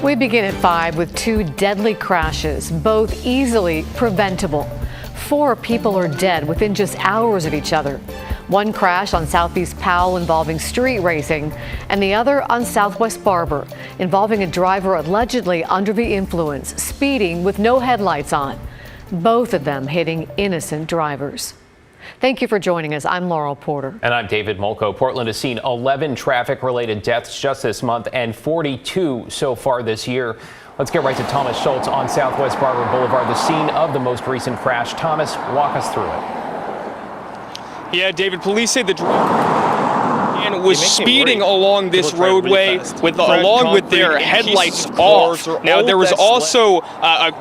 We begin at 5 with 2 deadly crashes, both easily preventable. 4 people are dead within just hours of each other. One crash on Southeast Powell involving street racing, and the other on Southwest Barber involving a driver allegedly under the influence, speeding with no headlights on. Both of them hitting innocent drivers. Thank you for joining us. I'm Laurel Porter. And I'm David Molko. Portland has seen 11 traffic-related deaths just this month and 42 so far this year. Let's get right to Thomas Schultz on Southwest Barber Boulevard, the scene of the most recent crash. Thomas, walk us through it. Yeah, David, police say the driver was speeding along this roadway along with their headlights off. Now, there was also,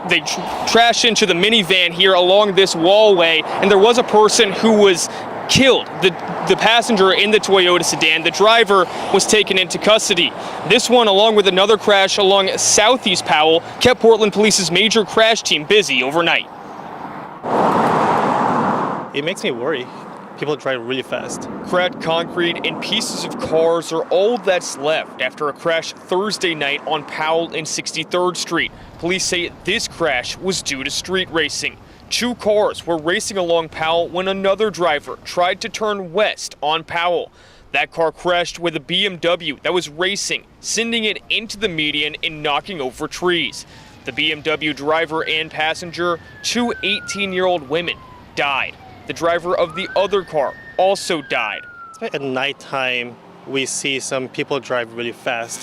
they crashed into the minivan here along this wallway, and there was a person who was killed. The passenger in the Toyota sedan, the driver was taken into custody. This one, along with another crash along Southeast Powell, kept Portland Police's major crash team busy overnight. It makes me worry. People drive really fast. Cracked concrete and pieces of cars are all that's left after a crash Thursday night on Powell and 63rd Street. Police say this crash was due to street racing. 2 cars were racing along Powell when another driver tried to turn west on Powell. That car crashed with a BMW that was racing, sending it into the median and knocking over trees. The BMW driver and passenger, 2 18-year-old women, died. The driver of the other car also died. At nighttime, we see some people drive really fast.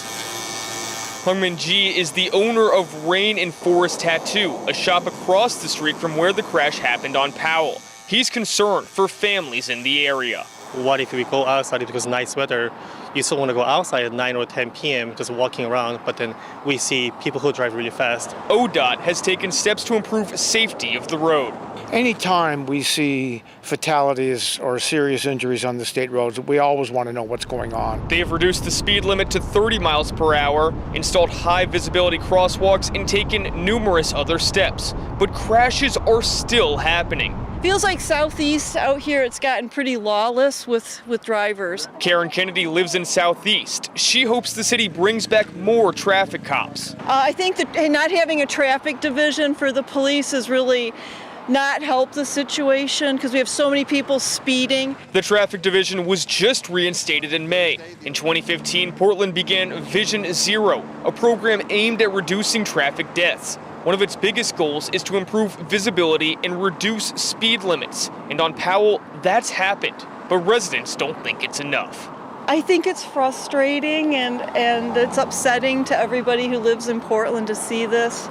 Hungmin Ji is the owner of Rain and Forest Tattoo, a shop across the street from where the crash happened on Powell. He's concerned for families in the area. What if we go outside because nice weather? You still want to go outside at 9 or 10 p.m. just walking around, but then we see people who drive really fast. ODOT has taken steps to improve safety of the road. Anytime we see fatalities or serious injuries on the state roads, we always want to know what's going on. They have reduced the speed limit to 30 miles per hour, installed high visibility crosswalks, and taken numerous other steps. But crashes are still happening. Feels like Southeast out here, it's gotten pretty lawless with drivers. Karen Kennedy lives in Southeast. She hopes the city brings back more traffic cops. I think that not having a traffic division for the police has really not helped the situation because we have so many people speeding. The traffic division was just reinstated in May. In 2015, Portland began Vision Zero, a program aimed at reducing traffic deaths. One of its biggest goals is to improve visibility and reduce speed limits. And on Powell, that's happened. But residents don't think it's enough. I think it's frustrating and it's upsetting to everybody who lives in Portland to see this.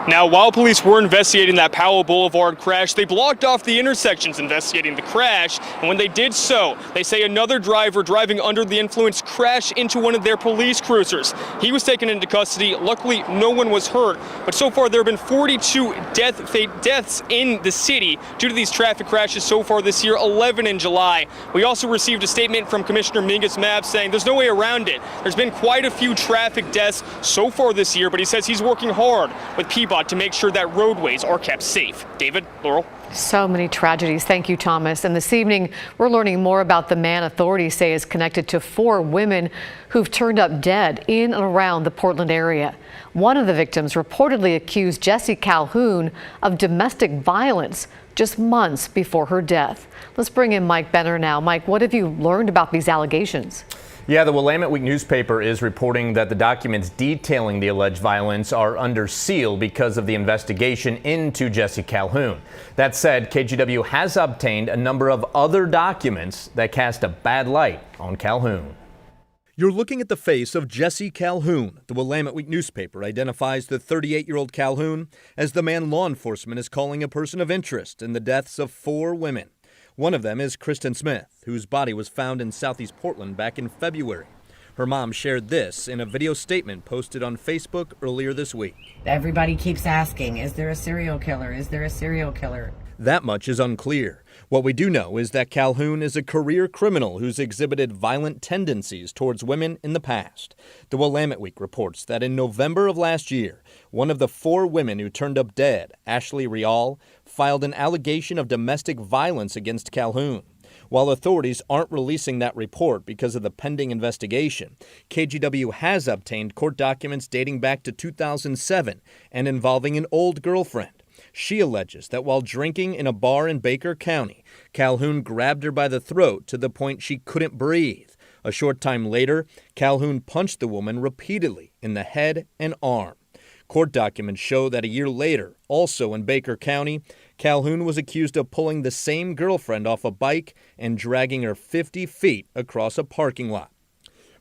Now, while police were investigating that Powell Boulevard crash, they blocked off the intersections investigating the crash. And when they did so, they say another driver driving under the influence crashed into one of their police cruisers. He was taken into custody. Luckily, no one was hurt. But so far, there have been 42 deaths in the city due to these traffic crashes so far this year, 11 in July. We also received a statement from Commissioner Mingus Mabs saying there's no way around it. There's been quite a few traffic deaths so far this year, but he says he's working hard with people to make sure that roadways are kept safe. David, Laurel. So many tragedies. Thank you, Thomas. And this evening, we're learning more about the man authorities say is connected to 4 women who've turned up dead in and around the Portland area. One of the victims reportedly accused Jessie Calhoun of domestic violence just months before her death. Let's bring in Mike Benner now. Mike, what have you learned about these allegations? Yeah, the Willamette Week newspaper is reporting that the documents detailing the alleged violence are under seal because of the investigation into Jessie Calhoun. That said, KGW has obtained a number of other documents that cast a bad light on Calhoun. You're looking at the face of Jessie Calhoun. The Willamette Week newspaper identifies the 38-year-old Calhoun as the man law enforcement is calling a person of interest in the deaths of 4 women. One of them is Kristen Smith, whose body was found in Southeast Portland back in February. Her mom shared this in a video statement posted on Facebook earlier this week. Everybody keeps asking, is there a serial killer? Is there a serial killer? That much is unclear. What we do know is that Calhoun is a career criminal who's exhibited violent tendencies towards women in the past. The Willamette Week reports that in November of last year, one of the 4 women who turned up dead, Ashley Rial, filed an allegation of domestic violence against Calhoun. While authorities aren't releasing that report because of the pending investigation, KGW has obtained court documents dating back to 2007 and involving an old girlfriend. She alleges that while drinking in a bar in Baker County, Calhoun grabbed her by the throat to the point she couldn't breathe. A short time later, Calhoun punched the woman repeatedly in the head and arm. Court documents show that a year later, also in Baker County, Calhoun was accused of pulling the same girlfriend off a bike and dragging her 50 feet across a parking lot.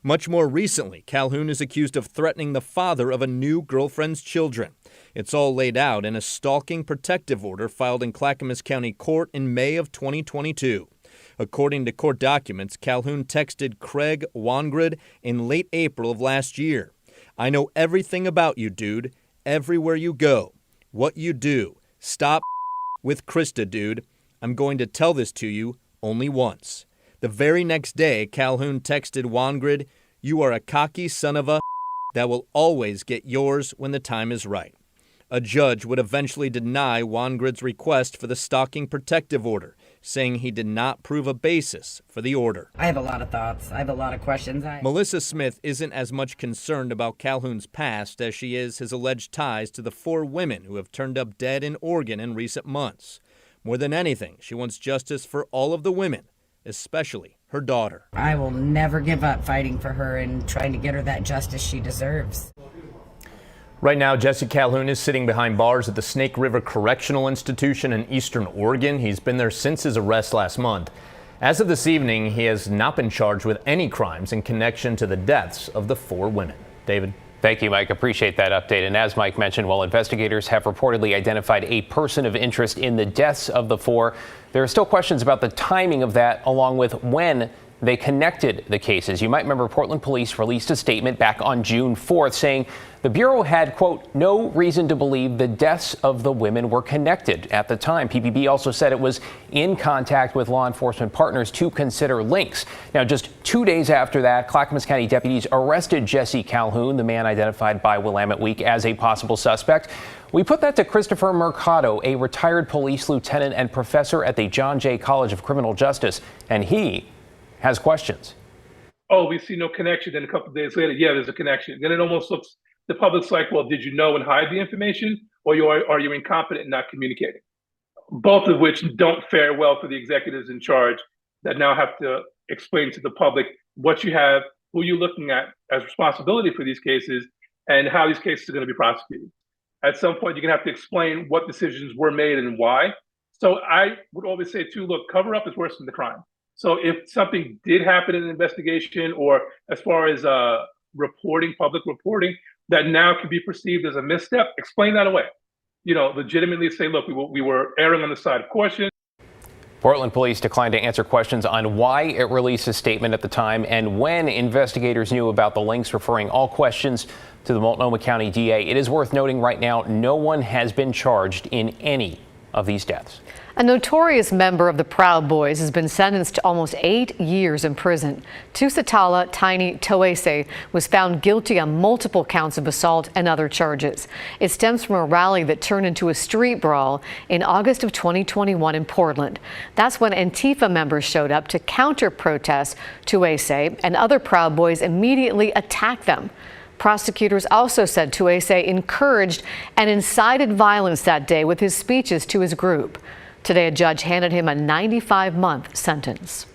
Much more recently, Calhoun is accused of threatening the father of a new girlfriend's children. It's all laid out in a stalking protective order filed in Clackamas County Court in May of 2022. According to court documents, Calhoun texted Craig Wangrid in late April of last year. "I know everything about you, dude. Everywhere you go. What you do. Stop with Krista, dude. I'm going to tell this to you only once." The very next day, Calhoun texted Wangrid, "You are a cocky son of a that will always get yours when the time is right." A judge would eventually deny Wangrid's request for the stalking protective order, saying he did not prove a basis for the order. I have a lot of thoughts. I have a lot of questions. Melissa Smith isn't as much concerned about Calhoun's past as she is his alleged ties to the 4 women who have turned up dead in Oregon in recent months. More than anything, she wants justice for all of the women, especially her daughter. I will never give up fighting for her and trying to get her that justice she deserves. Right now, Jesse Calhoun is sitting behind bars at the Snake River Correctional Institution in Eastern Oregon. He's been there since his arrest last month. As of this evening, he has not been charged with any crimes in connection to the deaths of the 4 women. David? Thank you, Mike. Appreciate that update. And as Mike mentioned, while investigators have reportedly identified a person of interest in the deaths of the 4, there are still questions about the timing of that, along with when they connected the cases. You might remember Portland police released a statement back on June 4th saying the Bureau had, quote, no reason to believe the deaths of the women were connected at the time. PPB also said it was in contact with law enforcement partners to consider links. Now, just 2 days after that, Clackamas County deputies arrested Jesse Calhoun, the man identified by Willamette Week as a possible suspect. We put that to Christopher Mercado, a retired police lieutenant and professor at the John Jay College of Criminal Justice, and he has questions. Oh, we see no connection. Then a couple of days later, yeah, there's a connection. Then it almost looks, the public's like, well, did you know and hide the information, or are you incompetent and not communicating? Both of which don't fare well for the executives in charge that now have to explain to the public what you have, who you're looking at as responsibility for these cases, and how these cases are going to be prosecuted. At some point, you're going to have to explain what decisions were made and why. So I would always say, too, look, cover up is worse than the crime. So if something did happen in an investigation, or as far as reporting, public reporting, that now can be perceived as a misstep, explain that away. You know, legitimately say, look, we were erring on the side of caution. Portland police declined to answer questions on why it released a statement at the time and when investigators knew about the links, referring all questions to the Multnomah County DA. It is worth noting right now, no one has been charged in any of these deaths. A notorious member of the Proud Boys has been sentenced to almost 8 years in prison. Tusitala Tiny Toese was found guilty on multiple counts of assault and other charges. It stems from a rally that turned into a street brawl in August of 2021 in Portland. That's when Antifa members showed up to counter protest. Toese and other Proud Boys immediately attacked them. Prosecutors also said Toese encouraged and incited violence that day with his speeches to his group. Today, a judge handed him a 95-month sentence.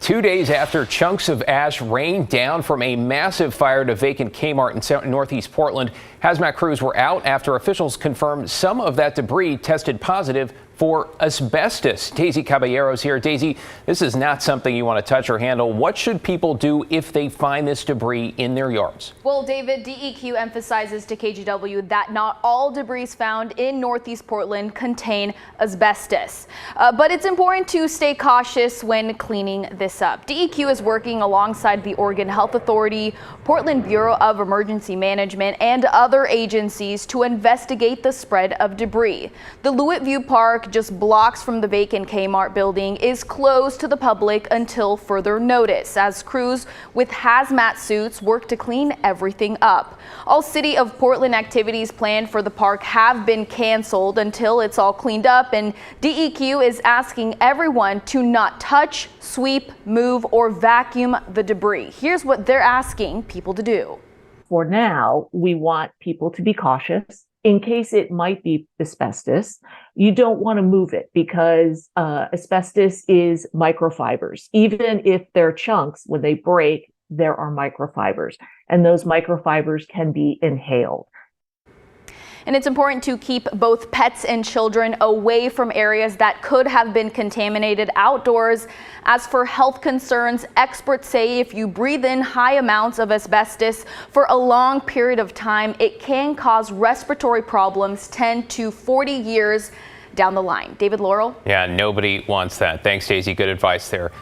2 days after chunks of ash rained down from a massive fire at a vacant Kmart in northeast Portland, hazmat crews were out after officials confirmed some of that debris tested positive for asbestos. Daisy Caballero's here. Daisy, this is not something you want to touch or handle. What should people do if they find this debris in their yards? Well, David, DEQ emphasizes to KGW that not all debris found in northeast Portland contain asbestos. But it's important to stay cautious when cleaning this up. DEQ is working alongside the Oregon Health Authority, Portland Bureau of Emergency Management, and other agencies to investigate the spread of debris. The Lewitt View Park park just blocks from the vacant Kmart building is closed to the public until further notice, as crews with hazmat suits work to clean everything up. All City of Portland activities planned for the park have been canceled until it's all cleaned up, and DEQ is asking everyone to not touch, sweep, move, or vacuum the debris. Here's what they're asking people to do. For now, we want people to be cautious. In case it might be asbestos, you don't want to move it because asbestos is microfibers. Even if they're chunks, when they break, there are microfibers, and those microfibers can be inhaled. And it's important to keep both pets and children away from areas that could have been contaminated outdoors. As for health concerns, experts say if you breathe in high amounts of asbestos for a long period of time, it can cause respiratory problems 10 to 40 years down the line. David Laurel? Yeah, nobody wants that. Thanks, Daisy. Good advice there.